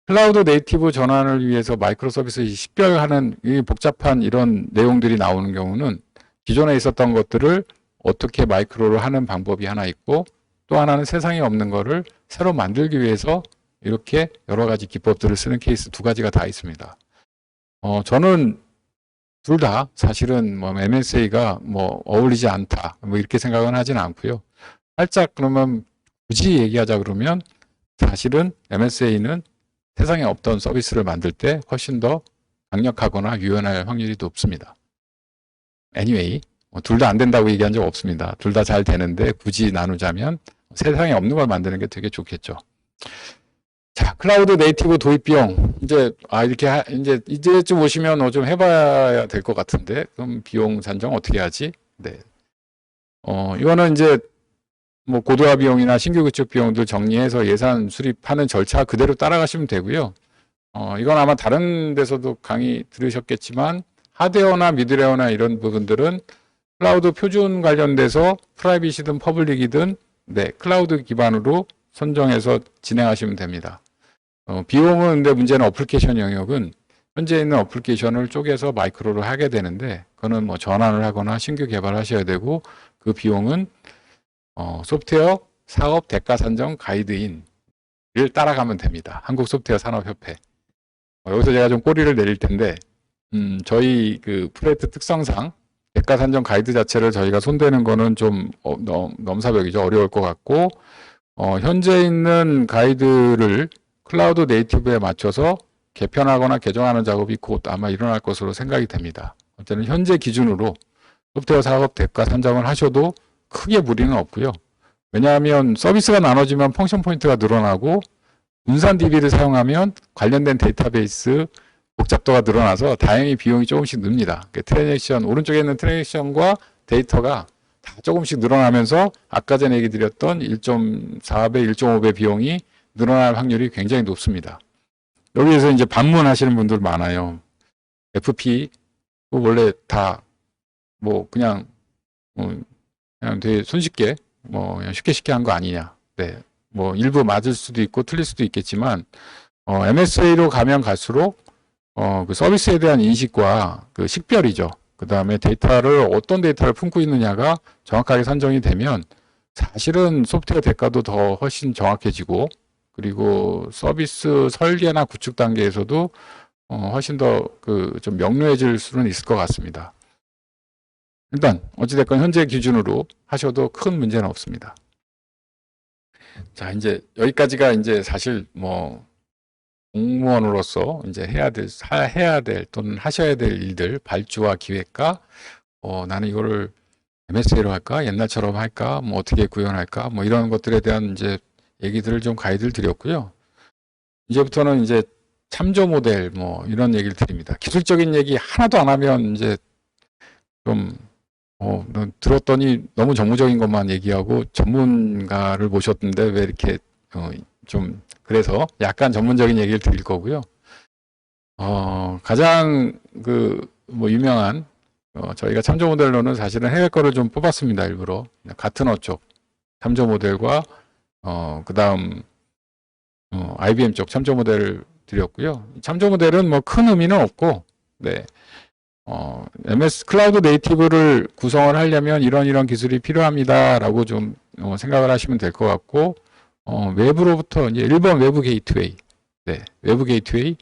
클라우드 네이티브 전환을 위해서 마이크로 서비스 식별하는 이 복잡한 이런 내용들이 나오는 경우는 기존에 있었던 것들을 어떻게 마이크로를 하는 방법이 하나 있고 또 하나는 세상에 없는 거를 새로 만들기 위해서 이렇게 여러 가지 기법들을 쓰는 케이스 두 가지가 다 있습니다. 저는 둘 다 사실은 MSA가 어울리지 않다 이렇게 생각은 하진 않고요. 살짝 그러면 굳이 얘기하자 그러면 사실은 MSA는 세상에 없던 서비스를 만들 때 훨씬 더 강력하거나 유연할 확률이 높습니다. Anyway, 둘 다 안 된다고 얘기한 적 없습니다. 둘 다 잘 되는데 굳이 나누자면 세상에 없는 걸 만드는 게 되게 좋겠죠. 자, 클라우드 네이티브 도입 비용. 이제, 이제쯤 오시면 좀 해봐야 될 것 같은데, 그럼 비용 산정 어떻게 하지? 네. 이거는 이제, 고도화 비용이나 신규 구축 비용들 정리해서 예산 수립하는 절차 그대로 따라가시면 되고요. 이건 아마 다른 데서도 강의 들으셨겠지만, 하드웨어나 미드웨어나 이런 부분들은 클라우드 표준 관련돼서 프라이빗이든 퍼블릭이든, 네, 클라우드 기반으로 선정해서 진행하시면 됩니다. 비용은 근데 문제는 어플리케이션 영역은 현재 있는 어플리케이션을 쪼개서 마이크로로 하게 되는데 그거는 전환을 하거나 신규 개발하셔야 되고 그 비용은 소프트웨어 사업 대가 산정 가이드인을 따라가면 됩니다. 한국 소프트웨어 산업협회. 여기서 제가 좀 꼬리를 내릴 텐데 저희 그 프로젝트 특성상 대가 산정 가이드 자체를 저희가 손대는 거는 좀 넘사벽이죠. 어려울 것 같고 현재 있는 가이드를 클라우드 네이티브에 맞춰서 개편하거나 개정하는 작업이 곧 아마 일어날 것으로 생각이 됩니다. 어쨌든 현재 기준으로 소프트웨어 사업 대가 산정을 하셔도 크게 무리는 없고요. 왜냐하면 서비스가 나눠지면 펑션 포인트가 늘어나고 분산 DB를 사용하면 관련된 데이터베이스 복잡도가 늘어나서 다행히 비용이 조금씩 늡니다. 트랜잭션, 오른쪽에 있는 트랜잭션과 데이터가 다 조금씩 늘어나면서 아까 전에 얘기 드렸던 1.4배, 1.5배 비용이 늘어날 확률이 굉장히 높습니다. 여기에서 이제 반문하시는 분들 많아요. FP, 원래 다, 그냥 되게 손쉽게, 그냥 쉽게 한 거 아니냐. 네. 일부 맞을 수도 있고 틀릴 수도 있겠지만, MSA로 가면 갈수록, 그 서비스에 대한 인식과 그 식별이죠. 그 다음에 어떤 데이터를 품고 있느냐가 정확하게 선정이 되면 사실은 소프트웨어 대가도 더 훨씬 정확해지고, 그리고 서비스 설계나 구축 단계에서도 훨씬 더 좀 명료해질 수는 있을 것 같습니다. 일단 어찌됐건 현재 기준으로 하셔도 큰 문제는 없습니다. 자, 이제 여기까지가 이제 사실 뭐 공무원으로서 이제 해야 될 또는 하셔야 될 일들, 발주와 기획과 나는 이거를 MSA로 할까? 옛날처럼 할까? 뭐 어떻게 구현할까? 뭐 이런 것들에 대한 이제 얘기들을 좀 가이드를 드렸고요. 이제부터는 이제 참조 모델 뭐 이런 얘기를 드립니다. 기술적인 얘기 하나도 안 하면 이제 좀 들었더니 너무 정무적인 것만 얘기하고 전문가를 모셨는데 왜 이렇게 좀 그래서 약간 전문적인 얘기를 드릴 거고요. 가장 뭐 유명한 저희가 참조 모델로는 사실은 해외 거를 좀 뽑았습니다. 일부러 같은 쪽 참조 모델과 그다음 IBM 쪽 참조 모델을 드렸고요. 참조 모델은 뭐 큰 의미는 없고, 네. MS 클라우드 네이티브를 구성을 하려면 이런 기술이 필요합니다라고 좀 생각을 하시면 될 것 같고, 외부로부터 이제 1번 외부 게이트웨이, 네, 외부 게이트웨이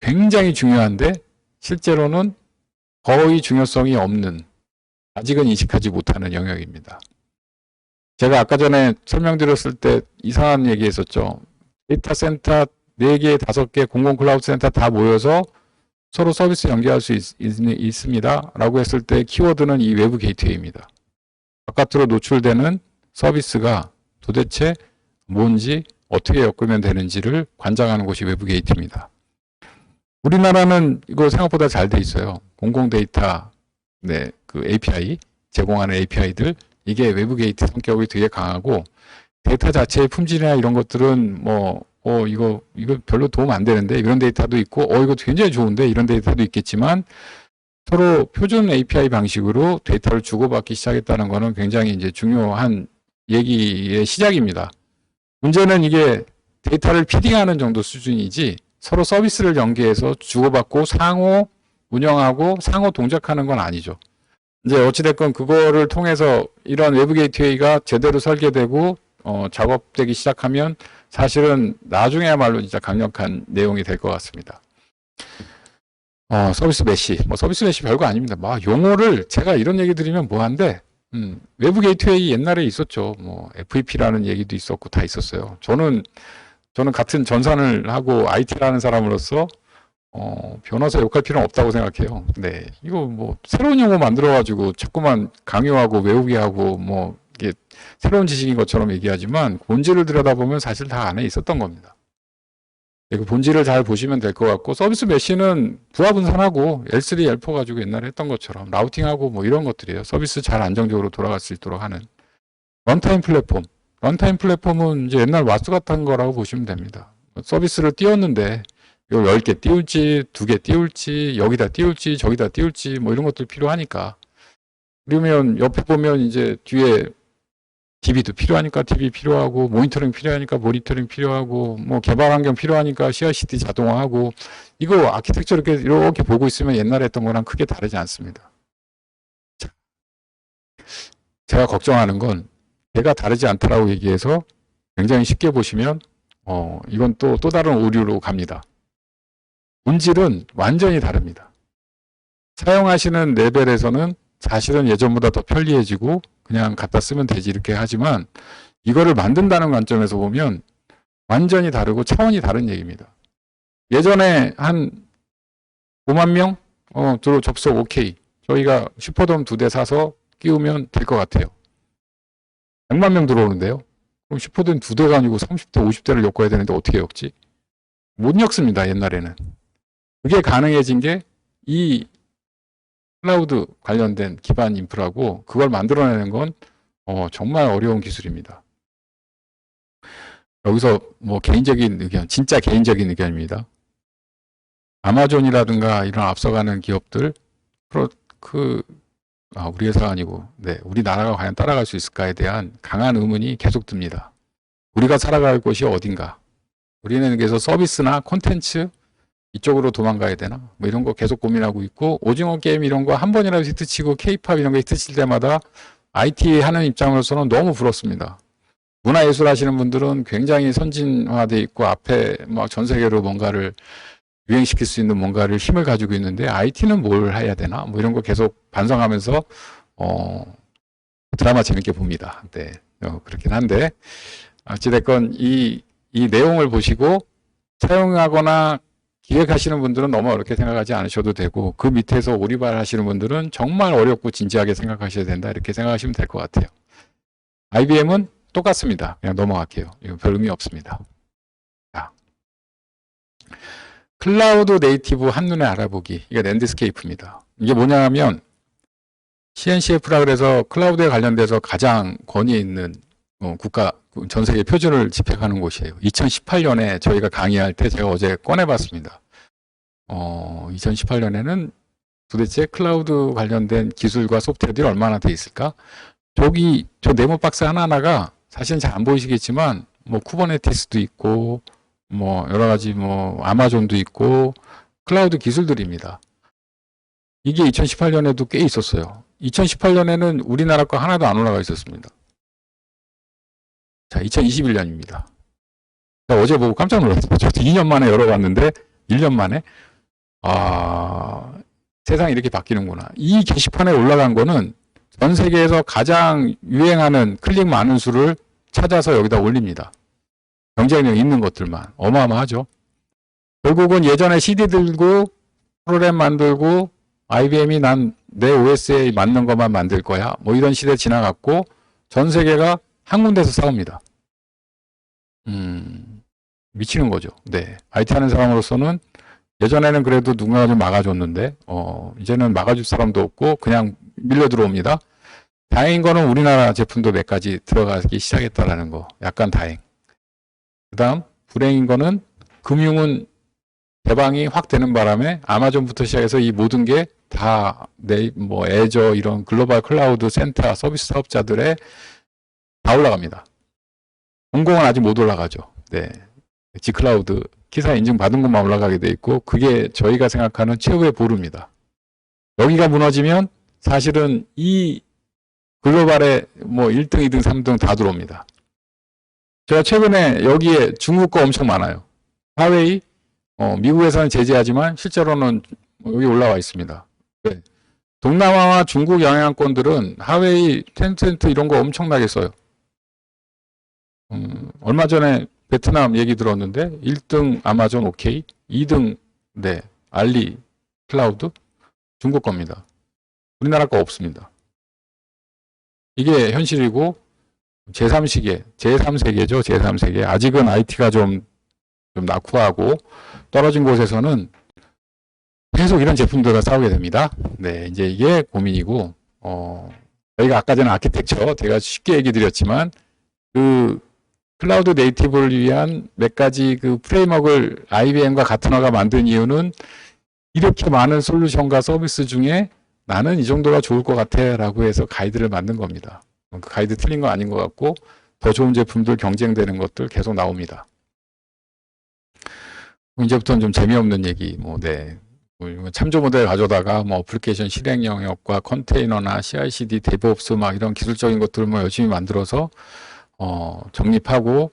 굉장히 중요한데 실제로는 거의 중요성이 없는, 아직은 인식하지 못하는 영역입니다. 제가 아까 전에 설명드렸을 때 이상한 얘기 했었죠. 데이터 센터 4개, 5개 공공 클라우드 센터 다 모여서 서로 서비스 연계할 수 있습니다. 라고 했을 때 키워드는 이 외부 게이트웨이입니다. 바깥으로 노출되는 서비스가 도대체 뭔지 어떻게 엮으면 되는지를 관장하는 곳이 외부 게이트입니다. 우리나라는 이거 생각보다 잘 돼 있어요. 공공 데이터, 네, API, 제공하는 API들, 이게 외부 게이트 성격이 되게 강하고, 데이터 자체의 품질이나 이런 것들은 뭐, 이거 별로 도움 안 되는데, 이런 데이터도 있고, 이거 굉장히 좋은데, 이런 데이터도 있겠지만, 서로 표준 API 방식으로 데이터를 주고받기 시작했다는 것은 굉장히 이제 중요한 얘기의 시작입니다. 문제는 이게 데이터를 피딩하는 정도 수준이지, 서로 서비스를 연계해서 주고받고 상호 운영하고 상호 동작하는 건 아니죠. 이제 어찌됐건 그거를 통해서 이런 외부 게이트웨이가 제대로 설계되고 작업되기 시작하면 사실은 나중에야말로 진짜 강력한 내용이 될 것 같습니다. 서비스 메시, 서비스 메시 별거 아닙니다. 용어를 제가 이런 얘기 드리면 뭐한데, 외부 게이트웨이 옛날에 있었죠. FEP라는 얘기도 있었고 다 있었어요. 저는 같은 전산을 하고 IT를 하는 사람으로서 변호사 욕할 필요는 없다고 생각해요. 네, 이거 새로운 용어 만들어가지고 자꾸만 강요하고 외우게 하고 이게 새로운 지식인 것처럼 얘기하지만 본질을 들여다보면 사실 다 안에 있었던 겁니다. 그 본질을 잘 보시면 될 것 같고, 서비스 메시는 부하 분산하고 L3, L4 가지고 옛날에 했던 것처럼 라우팅하고 이런 것들이에요. 서비스 잘 안정적으로 돌아갈 수 있도록 하는 런타임 플랫폼. 런타임 플랫폼은 이제 옛날 와스 같은 거라고 보시면 됩니다. 서비스를 띄웠는데 이걸 10개 띄울지 2개 띄울지 여기다 띄울지 저기다 띄울지 이런 것들 필요하니까, 그러면 옆에 보면 이제 뒤에 DB도 필요하니까 DB 필요하고, 모니터링 필요하니까 모니터링 필요하고, 개발 환경 필요하니까 CI/CD 자동화하고, 이거 아키텍처 이렇게 보고 있으면 옛날에 했던 거랑 크게 다르지 않습니다. 자, 제가 걱정하는 건 걔가 다르지 않다라고 얘기해서 굉장히 쉽게 보시면 이건 또 다른 오류로 갑니다. 본질은 완전히 다릅니다. 사용하시는 레벨에서는 사실은 예전보다 더 편리해지고 그냥 갖다 쓰면 되지 이렇게 하지만, 이거를 만든다는 관점에서 보면 완전히 다르고 차원이 다른 얘기입니다. 예전에 한 5만 명 들어 접속 오케이. 저희가 슈퍼돔 2대 사서 끼우면 될 것 같아요. 100만 명 들어오는데요. 그럼 슈퍼돔 2대가 아니고 30대, 50대를 엮어야 되는데 어떻게 엮지? 못 엮습니다, 옛날에는. 그게 가능해진 게 이 클라우드 관련된 기반 인프라고, 그걸 만들어내는 건 정말 어려운 기술입니다. 여기서 개인적인 의견, 진짜 개인적인 의견입니다. 아마존이라든가 이런 앞서가는 기업들, 우리 회사가 아니고, 네, 우리나라가 과연 따라갈 수 있을까에 대한 강한 의문이 계속 듭니다. 우리가 살아갈 곳이 어딘가? 우리는 그래서 서비스나 콘텐츠 이쪽으로 도망가야 되나? 이런 거 계속 고민하고 있고, 오징어 게임 이런 거 한 번이라도 히트치고 K-팝 이런 거 히트칠 때마다 IT 하는 입장으로서는 너무 부럽습니다. 문화예술 하시는 분들은 굉장히 선진화돼 있고 앞에 막 전 세계로 뭔가를 유행시킬 수 있는 뭔가를 힘을 가지고 있는데 IT는 뭘 해야 되나? 뭐 이런 거 계속 반성하면서 드라마 재밌게 봅니다. 네, 그렇긴 한데 어찌됐건 이 내용을 보시고 사용하거나 기획하시는 분들은 너무 어렵게 생각하지 않으셔도 되고 그 밑에서 오리발 하시는 분들은 정말 어렵고 진지하게 생각하셔야 된다 이렇게 생각하시면 될 것 같아요. IBM은 똑같습니다. 그냥 넘어갈게요. 이거 별 의미 없습니다. 자, 클라우드 네이티브 한눈에 알아보기. 이게 랜드스케이프입니다. 이게 뭐냐면 CNCF라 그래서 클라우드에 관련돼서 가장 권위 있는 국가 전 세계 표준을 집행하는 곳이에요. 2018년에 저희가 강의할 때 제가 어제 꺼내봤습니다. 2018년에는 도대체 클라우드 관련된 기술과 소프트웨어들이 얼마나 돼 있을까? 저 네모 박스 하나하나가 사실은 잘 안 보이시겠지만 뭐 쿠버네티스도 있고 뭐 여러 가지 뭐 아마존도 있고 클라우드 기술들입니다. 이게 2018년에도 꽤 있었어요. 2018년에는 우리나라 거 하나도 안 올라가 있었습니다. 자, 2021년입니다. 어제 보고 깜짝 놀랐어요. 저도 2년 만에 열어봤는데 1년 만에 세상이 이렇게 바뀌는구나. 이 게시판에 올라간 거는 전 세계에서 가장 유행하는 클릭 많은 수를 찾아서 여기다 올립니다. 경쟁력 있는 것들만. 어마어마하죠. 결국은 예전에 CD 들고 프로그램 만들고 IBM이 난 내 OS에 맞는 것만 만들 거야. 뭐 이런 시대 지나갔고 전 세계가 한 군데서 싸웁니다. 미치는 거죠. 네. IT 하는 사람으로서는 예전에는 그래도 누군가 좀 막아줬는데 이제는 막아줄 사람도 없고 그냥 밀려 들어옵니다. 다행인 거는 우리나라 제품도 몇 가지 들어가기 시작했다라는 거. 약간 다행. 그 다음 불행인 거는 금융은 개방이 확 되는 바람에 아마존부터 시작해서 이 모든 게 다 뭐 애저 이런 글로벌 클라우드 센터 서비스 사업자들의 다 올라갑니다. 공공은 아직 못 올라가죠. 네. G클라우드 기사 인증 받은 것만 올라가게 돼 있고 그게 저희가 생각하는 최후의 보루입니다. 여기가 무너지면 사실은 이 글로벌에 뭐 1등, 2등, 3등 다 들어옵니다. 제가 최근에 여기에 중국 거 엄청 많아요. 화웨이, 미국에서는 제재하지만 실제로는 여기 올라와 있습니다. 네. 동남아와 중국 영향권들은 화웨이, 텐센트 이런 거 엄청나게 써요. 얼마 전에 베트남 얘기 들었는데 1등 아마존 오케이, 2등 네 알리 클라우드 중국 겁니다. 우리나라 거 없습니다. 이게 현실이고 제3세계죠. 제3세계. 아직은 IT가 좀 낙후하고 떨어진 곳에서는 계속 이런 제품들과 싸우게 됩니다. 네, 이제 이게 고민이고 저희가 아까 전에 아키텍처 제가 쉽게 얘기 드렸지만 그 클라우드 네이티브를 위한 몇 가지 그 프레임워크를 IBM과 같은 화가 만든 이유는 이렇게 많은 솔루션과 서비스 중에 나는 이 정도가 좋을 것 같아 라고 해서 가이드를 만든 겁니다. 그 가이드 틀린 거 아닌 것 같고 더 좋은 제품들 경쟁되는 것들 계속 나옵니다. 이제부터는 좀 재미없는 얘기 참조 모델 가져다가 뭐 어플리케이션 실행 영역과 컨테이너나 CI/CD, 데브옵스 막 이런 기술적인 것들을 뭐 열심히 만들어서 정립하고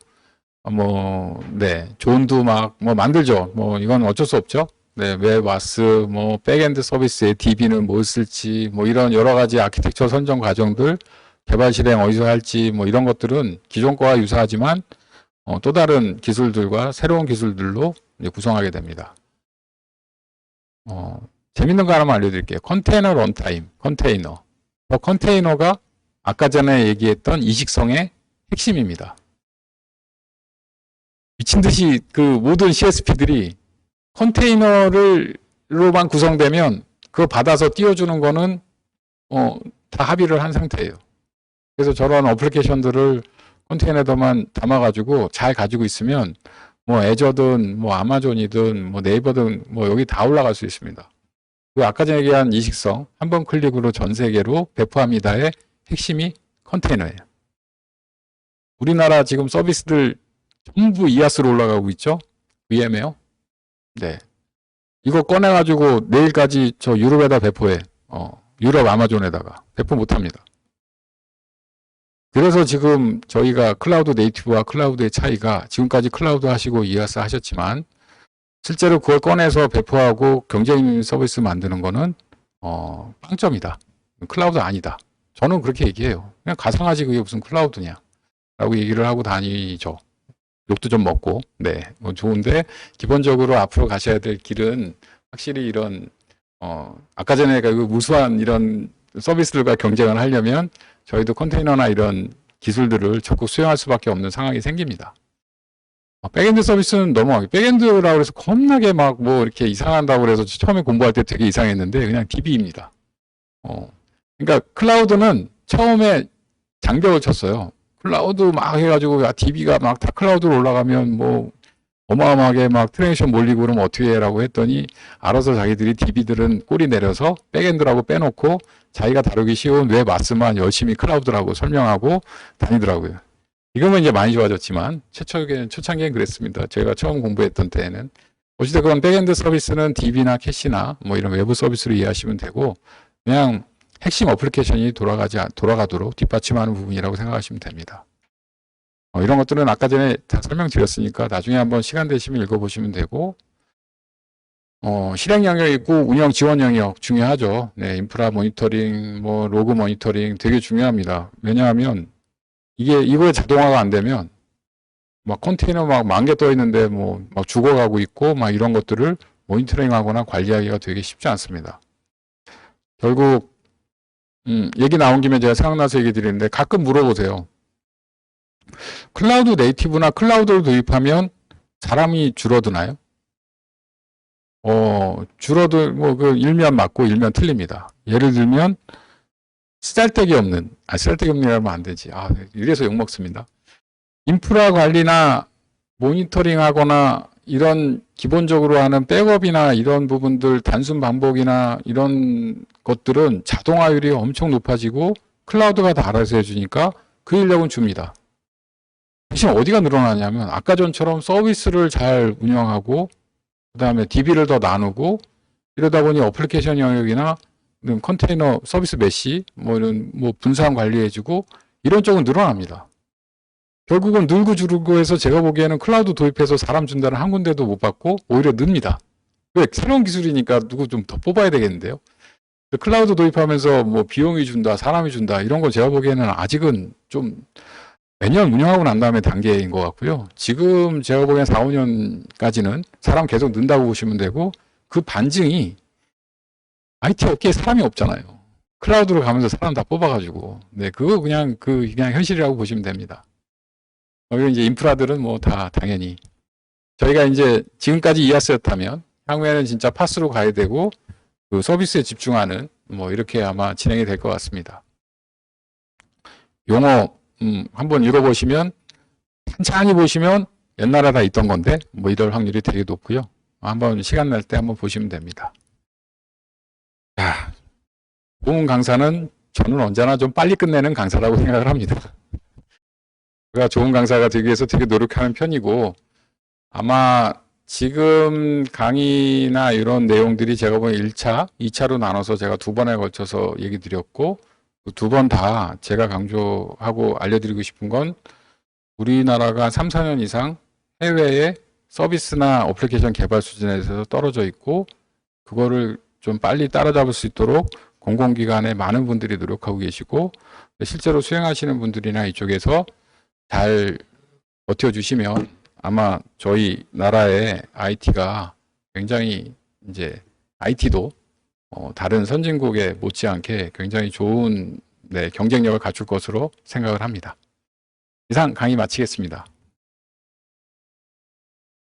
존도 막 뭐 만들죠. 뭐 이건 어쩔 수 없죠. 네, 웹 와스 뭐 백엔드 서비스에 DB는 뭘 쓸지 뭐 이런 여러 가지 아키텍처 선정 과정들 개발 실행 어디서 할지 뭐 이런 것들은 기존 거와 유사하지만 또 다른 기술들과 새로운 기술들로 이제 구성하게 됩니다. 재밌는 거 하나만 알려드릴게요. 컨테이너 런타임, 컨테이너. 컨테이너가 아까 전에 얘기했던 이식성의 핵심입니다. 미친 듯이 그 모든 CSP들이 컨테이너로만 구성되면 그거 받아서 띄워주는 거는 다 합의를 한 상태예요. 그래서 저런 어플리케이션들을 컨테이너에다만 담아가지고 잘 가지고 있으면 뭐 애저든 뭐 아마존이든 뭐 네이버든 뭐 여기 다 올라갈 수 있습니다. 그 아까 전에 얘기한 이식성 한 번 클릭으로 전 세계로 배포합니다의 핵심이 컨테이너예요. 우리나라 지금 서비스들 전부 이아스로 올라가고 있죠? VM웨어. 네. 이거 꺼내가지고 내일까지 저 유럽에다 배포해. 유럽 아마존에다가 배포 못합니다. 그래서 지금 저희가 클라우드 네이티브와 클라우드의 차이가 지금까지 클라우드 하시고 이아스 하셨지만 실제로 그걸 꺼내서 배포하고 경쟁 서비스 만드는 거는 빵점이다. 클라우드 아니다. 저는 그렇게 얘기해요. 그냥 가상하지 그게 무슨 클라우드냐 라고 얘기를 하고 다니죠. 욕도 좀 먹고. 네, 뭐 좋은데 기본적으로 앞으로 가셔야 될 길은 확실히 이런 아까 전에 그 무수한 이런 서비스들과 경쟁을 하려면 저희도 컨테이너나 이런 기술들을 적극 수용할 수밖에 없는 상황이 생깁니다. 백엔드 서비스는 넘어가요. 백엔드라고 해서 겁나게 막 뭐 이렇게 이상한다고 그래서 처음에 공부할 때 되게 이상했는데 그냥 DB입니다. 그러니까 클라우드는 처음에 장벽을 쳤어요. 클라우드 막 해가지고 DB가 막 다 클라우드로 올라가면 뭐 어마어마하게 막 트랜지션 몰리고 그러면 어떻게 해라고 했더니 알아서 자기들이 DB들은 꼬리 내려서 백엔드라고 빼놓고 자기가 다루기 쉬운 웹 마스만 열심히 클라우드라고 설명하고 다니더라고요. 지금은 이제 많이 좋아졌지만 초창기엔 그랬습니다. 제가 처음 공부했던 때에는. 어찌됐건 백엔드 서비스는 DB나 캐시나 뭐 이런 외부 서비스로 이해하시면 되고 그냥 핵심 어플리케이션이 돌아가도록 뒷받침하는 부분이라고 생각하시면 됩니다. 이런 것들은 아까 전에 다 설명드렸으니까 나중에 한번 시간 되시면 읽어보시면 되고 실행 영역 있고 운영 지원 영역 중요하죠. 네, 인프라 모니터링, 뭐 로그 모니터링 되게 중요합니다. 왜냐하면 이거에 자동화가 안 되면 막 컨테이너 막 10,000개 떠 있는데 뭐 막 죽어가고 있고 막 이런 것들을 모니터링하거나 관리하기가 되게 쉽지 않습니다. 결국 얘기 나온 김에 제가 생각나서 얘기 드리는데 가끔 물어보세요. 클라우드 네이티브나 클라우드를 도입하면 사람이 줄어드나요? 뭐 그 일면 맞고 일면 틀립니다. 예를 들면 쓰잘데기 없는 쓰잘데기 없는 안 되지. 이래서 욕먹습니다. 인프라 관리나 모니터링 하거나 이런 기본적으로 하는 백업이나 이런 부분들 단순 반복이나 이런 것들은 자동화율이 엄청 높아지고 클라우드가 다 알아서 해주니까 그 인력은 줍니다. 대신 어디가 늘어나냐면 아까 전처럼 서비스를 잘 운영하고 그 다음에 DB를 더 나누고 이러다 보니 어플리케이션 영역이나 컨테이너 서비스 메시 뭐 이런 뭐 분산 관리해주고 이런 쪽은 늘어납니다. 결국은 늘고 줄고 해서 제가 보기에는 클라우드 도입해서 사람 준다는 한 군데도 못 받고 오히려 늡니다. 왜? 새로운 기술이니까 누구 좀 더 뽑아야 되겠는데요. 클라우드 도입하면서 뭐 비용이 준다, 사람이 준다 이런 거 제가 보기에는 아직은 좀 매년 운영하고 난 다음에 단계인 것 같고요. 지금 제가 보기엔 4, 5년까지는 사람 계속 는다고 보시면 되고 그 반증이 IT 업계에 사람이 없잖아요. 클라우드로 가면서 사람 다 뽑아가지고 네 그거 그냥 현실이라고 보시면 됩니다. 그리고 이제 인프라들은 뭐 다 당연히 저희가 이제 지금까지 이아스였다면 향후에는 진짜 파스로 가야 되고 그 서비스에 집중하는 뭐 이렇게 아마 진행이 될 것 같습니다. 용어 한번 읽어보시면 천천히 보시면 옛날에 다 있던 건데 뭐 이럴 확률이 되게 높고요. 한번 시간 날 때 한번 보시면 됩니다. 자, 좋은 강사는 저는 언제나 좀 빨리 끝내는 강사라고 생각을 합니다. 제가 좋은 강사가 되기 위해서 되게 노력하는 편이고 아마 지금 강의나 이런 내용들이 제가 보기엔 1차, 2차로 나눠서 제가 2번에 걸쳐서 얘기 드렸고 그 2번 다 제가 강조하고 알려드리고 싶은 건 우리나라가 3, 4년 이상 해외에 서비스나 어플리케이션 개발 수준에서 떨어져 있고 그거를 좀 빨리 따라잡을 수 있도록 공공기관에 많은 분들이 노력하고 계시고 실제로 수행하시는 분들이나 이쪽에서 잘 버텨주시면 아마 저희 나라의 IT가 굉장히 이제 IT도 다른 선진국에 못지않게 굉장히 좋은 경쟁력을 갖출 것으로 생각을 합니다. 이상 강의 마치겠습니다.